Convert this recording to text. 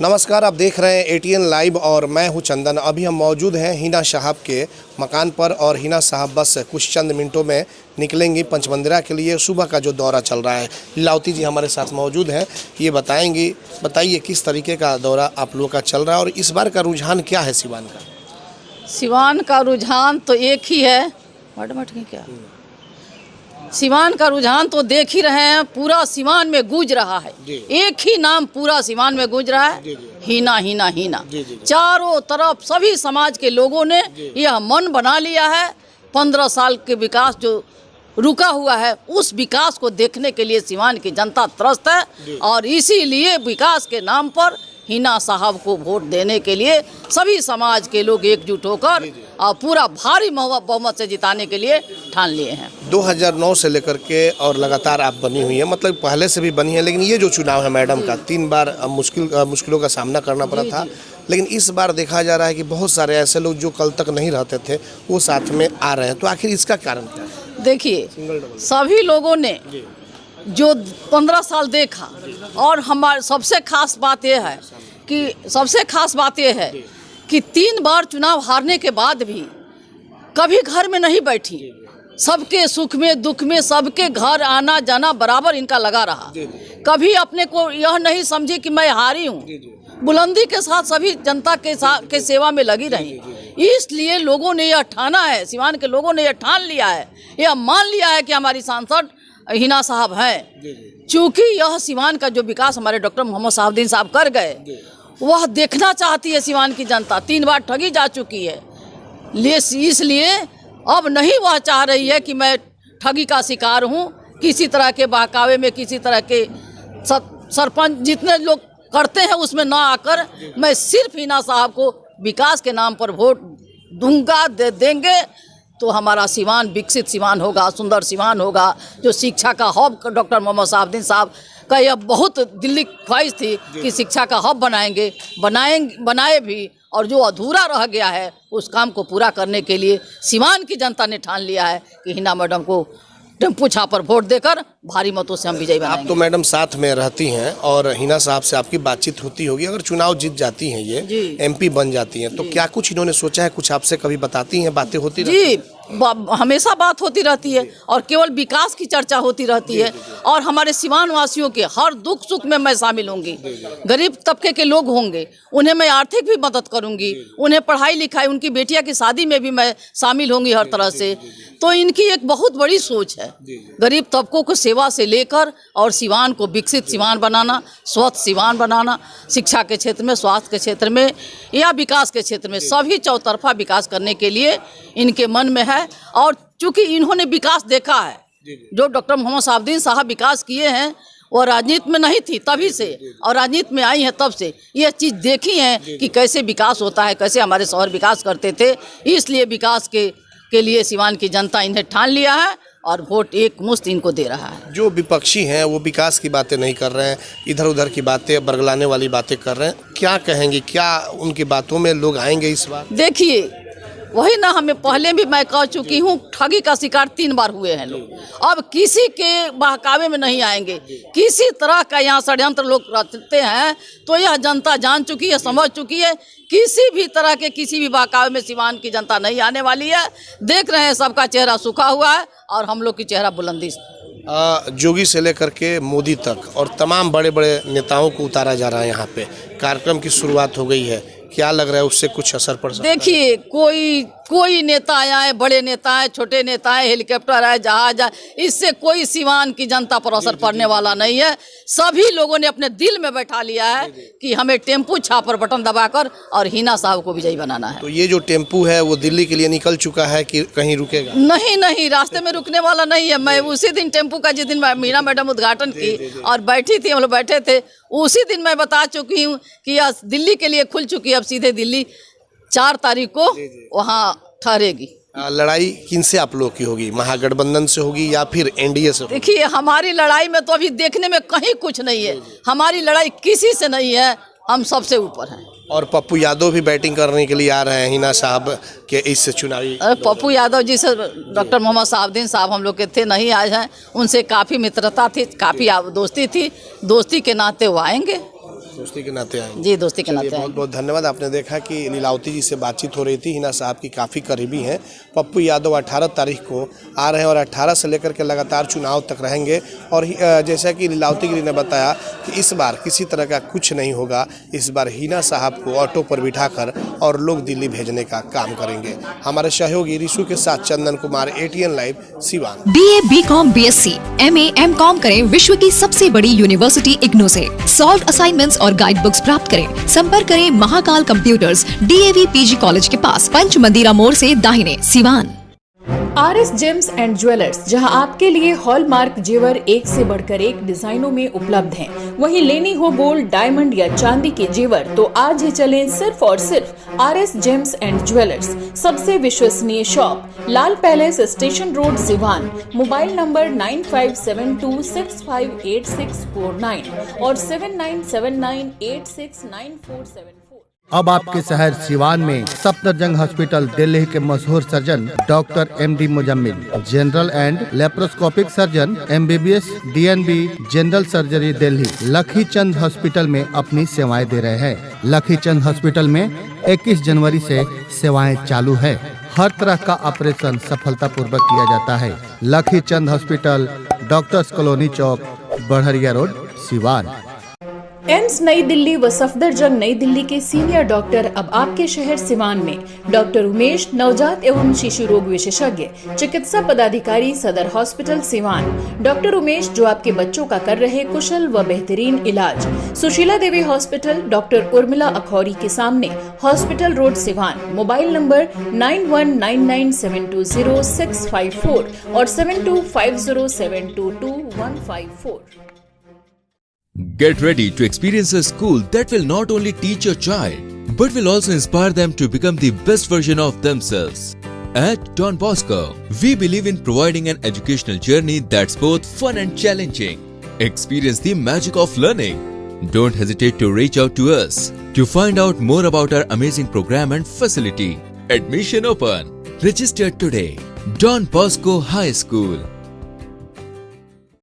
नमस्कार, आप देख रहे हैं एटीएन लाइव और मैं हूं चंदन। अभी हम मौजूद हैं हिना साहब के मकान पर और हिना साहब बस कुछ चंद मिनटों में निकलेंगी पंचमंदिरा के लिए। सुबह का जो दौरा चल रहा है, लीलावती जी हमारे साथ मौजूद हैं, ये बताइए किस तरीके का दौरा आप लोगों का चल रहा है और इस बार का रुझान क्या है सिवान का? सिवान का रुझान तो एक ही है। क्या सिवान का रुझान तो देख ही रहे हैं, पूरा सिवान में गूंज रहा है। एक ही नाम पूरा सिवान में गूंज रहा है, हिना हिना हिना। चारों तरफ सभी समाज के लोगों ने यह मन बना लिया है। 15 साल के विकास जो रुका हुआ है, उस विकास को देखने के लिए सिवान की जनता त्रस्त है और इसीलिए विकास के नाम पर हिना साहब को वोट देने के लिए सभी समाज के लोग एकजुट होकर और पूरा भारी बहुमत से जिताने के लिए ठान लिए हैं। 2009 से लेकर के और लगातार आप बनी हुई है, मतलब पहले से भी बनी है, लेकिन ये जो चुनाव है मैडम का 3 बार मुश्किलों का सामना करना पड़ा था, लेकिन इस बार देखा जा रहा है कि बहुत सारे ऐसे लोग जो कल तक नहीं रहते थे वो साथ में आ रहे हैं। तो आखिर इसका कारण क्या है? देखिए, सभी लोगों ने जो 15 साल देखा और हमारे सबसे खास बात यह है कि 3 बार चुनाव हारने के बाद भी कभी घर में नहीं बैठी। सबके सुख में दुख में सबके घर आना जाना बराबर इनका लगा रहा। कभी अपने को यह नहीं समझी कि मैं हारी हूँ, बुलंदी के साथ सभी जनता के सेवा में लगी रही। इसलिए लोगों ने यह ठाना है, सिवान के लोगों ने यह ठान लिया है, यह मान लिया है कि हमारी सांसद हिना साहब हैं। चूँकि यह सिवान का जो विकास हमारे डॉक्टर मोहम्मद साहबुद्दीन साहब कर गए, वह देखना चाहती है सिवान की जनता। 3 बार ठगी जा चुकी है, इसलिए अब नहीं वह चाह रही है कि मैं ठगी का शिकार हूँ। किसी तरह के बहकावे में, किसी तरह के सरपंच जितने लोग करते हैं उसमें ना आकर मैं सिर्फ हिना साहब को विकास के नाम पर वोट दूंगा, देंगे तो हमारा सिवान विकसित सिवान होगा, सुंदर सिवान होगा। जो शिक्षा का हब डॉक्टर मोहम्मद साहबुद्दीन साहब का यह बहुत दिल्ली ख्वाहिश थी कि शिक्षा का हब बनाए भी, और जो अधूरा रह गया है उस काम को पूरा करने के लिए सिवान की जनता ने ठान लिया है कि हिना मैडम को टेम्पू छापर वोट देकर भारी मतों से हम विजयी बनाएंगे। आप तो मैडम साथ में रहती हैं और हिना साहब से आपकी बातचीत होती होगी। अगर चुनाव जीत जाती हैं, ये एमपी बन जाती हैं, तो क्या कुछ इन्होंने सोचा है? कुछ आपसे कभी बताती हैं, बातें होती रहती हैं? हमेशा बात होती रहती है और केवल विकास की चर्चा होती रहती है। और हमारे सिवान वासियों के हर दुख सुख में मैं शामिल होंगी। गरीब तबके के लोग होंगे, उन्हें मैं आर्थिक भी मदद करूंगी, उन्हें पढ़ाई लिखाई, उनकी बेटिया की शादी में भी मैं शामिल होंगी हर तरह से। तो इनकी एक बहुत बड़ी सोच है, गरीब तबकों को सेवा से लेकर और सिवान को विकसित सिवान बनाना, स्वच्छ सिवान बनाना, शिक्षा के क्षेत्र में, स्वास्थ्य के क्षेत्र में या विकास के क्षेत्र में, सभी चौतरफा विकास करने के लिए इनके मन में है। और चूंकि इन्होंने विकास देखा है, जो डॉक्टर मोहम्मद साहबुद्दीन साहब विकास किए हैं, वो राजनीति में नहीं थी तभी से, और राजनीति में आई है तब से यह चीज़ देखी है कि कैसे विकास होता है, कैसे हमारे शहर विकास करते थे। इसलिए विकास के लिए सिवान की जनता इन्हें ठान लिया है और वोट एक मुश्त इनको दे रहा है। जो विपक्षी हैं वो विकास की बातें नहीं कर रहे हैं, इधर उधर की बातें, बरगलाने वाली बातें कर रहे हैं। क्या कहेंगे, क्या उनकी बातों में लोग आएंगे इस बार? देखिए, वही ना, हमें पहले भी मैं कह चुकी हूँ, ठगी का शिकार 3 बार हुए हैं लोग। अब किसी के बहकावे में नहीं आएंगे। किसी तरह का यहाँ षड्यंत्र लोग रचते हैं तो यह जनता जान चुकी है, समझ चुकी है। किसी भी तरह के किसी भी बहकावे में सिवान की जनता नहीं आने वाली है। देख रहे हैं सबका चेहरा सूखा हुआ है और हम लोग की चेहरा बुलंदी। जोगी से लेकर के मोदी तक और तमाम बड़े बड़े नेताओं को उतारा जा रहा है। यहाँ पे कार्यक्रम की शुरुआत हो गई है, क्या लग रहा है उससे कुछ असर पड़ सकता है? देखिए, कोई नेता आए, बड़े नेता आए, छोटे नेता आए, हेलीकॉप्टर आए, जहाज आए, इससे कोई सिवान की जनता पर असर पड़ने वाला नहीं है। सभी लोगों ने अपने दिल में बैठा लिया है कि हमें टेम्पू छापर बटन दबाकर और हिना साहब को विजयी बनाना है। तो ये जो टेम्पू है वो दिल्ली के लिए निकल चुका है कि कहीं रुकेगा? नहीं, रास्ते में रुकने वाला नहीं है। मैं उसी दिन टेम्पू का, जिस दिन हिना मैडम उद्घाटन की और बैठी थी, हम लोग बैठे थे, उसी दिन मैं बता चुकी हूँ कि यह दिल्ली के लिए खुल चुकी है। अब सीधे दिल्ली 4 तारीख को वहाँ ठहरेगी। लड़ाई किनसे आप लोग की होगी? महागठबंधन से होगी या फिर एनडीए से? देखिए, हमारी लड़ाई में तो अभी देखने में कहीं कुछ नहीं है। हमारी लड़ाई किसी से नहीं है, हम सबसे ऊपर हैं। और पप्पू यादव भी बैटिंग करने के लिए आ रहे हैं हिना साहब के इस चुनावी। पप्पू यादव जी से डॉक्टर मोहम्मद साहबुद्दीन साहब हम लोग के थे, नहीं आए हैं। उनसे काफ़ी मित्रता थी, काफ़ी दोस्ती थी, दोस्ती के नाते वो आएंगे। दोस्ती के नाते आए जी, दोस्ती के नाते बहुत आए। बहुत धन्यवाद। आपने देखा कि लीलावती जी से बातचीत हो रही थी। हिना साहब की काफ़ी करीबी हैं। पप्पू यादव 18 तारीख को आ रहे हैं और 18 से लेकर के लगातार चुनाव तक रहेंगे। और जैसा कि लीलावती गिरी ने बताया कि इस बार किसी तरह का कुछ नहीं होगा। इस बार हिना साहब को ऑटो पर बिठाकर और लोग दिल्ली भेजने का काम करेंगे। हमारे सहयोगी रिशु के साथ Chandan Kumar, ATN live, Siwan. BA, BCom, BSc, MA, MCom करें विश्व की सबसे बड़ी यूनिवर्सिटी इग्नू से। सॉल्व असाइनमेंट्स और गाइड बुक्स प्राप्त करें। संपर्क करें Mahakal computers, DAV PG college के पास, पंच मंदिरा मोड़ से दाहिने, Siwan. RS James and jewellers, जहां आपके लिए हॉलमार्क जेवर एक से बढ़कर एक डिजाइनों में उपलब्ध हैं। वहीं लेनी हो गोल्ड, डायमंड या चांदी के जेवर तो आज ही चलें सिर्फ और सिर्फ RS जेम्स एंड ज्वेलर्स। सबसे विश्वसनीय shop, Lal palace, station road, Siwan. Mobile number 9572658649 और 7979869474। अब आपके शहर सिवान में सफदरजंग हॉस्पिटल, दिल्ली के मशहूर surgeon doctor MD Muzammil, general and laparoscopic surgeon, MBBS, DNB, general surgery Delhi, लखी चंद हॉस्पिटल में अपनी सेवाएं दे रहे हैं। लखी चंद हॉस्पिटल में 21 जनवरी से सेवाएं चालू है। हर तरह का ऑपरेशन सफलतापूर्वक किया जाता है। लखी चंद हॉस्पिटल, डॉक्टर्स कॉलोनी चौक, बढ़िया रोड, सिवान। एम्स नई दिल्ली व सफदरजंग नई दिल्ली के सीनियर डॉक्टर अब आपके शहर सिवान में। डॉक्टर उमेश, नवजात एवं शिशु रोग विशेषज्ञ, चिकित्सा पदाधिकारी, सदर हॉस्पिटल सिवान। डॉक्टर उमेश जो आपके बच्चों का कर रहे कुशल व बेहतरीन इलाज। सुशीला देवी हॉस्पिटल, डॉक्टर उर्मिला अखौरी के सामने, hospital road, Siwan. Mobile number 9199720654 और 7250722154। Get ready to experience a school that will not only teach your child, but will also inspire them to become the best version of themselves. At Don Bosco, we believe in providing an educational journey that's both fun and challenging. Experience the magic of learning. Don't hesitate to reach out to us to find out more about our amazing program and facility. Admission open. Register today. Don Bosco High School.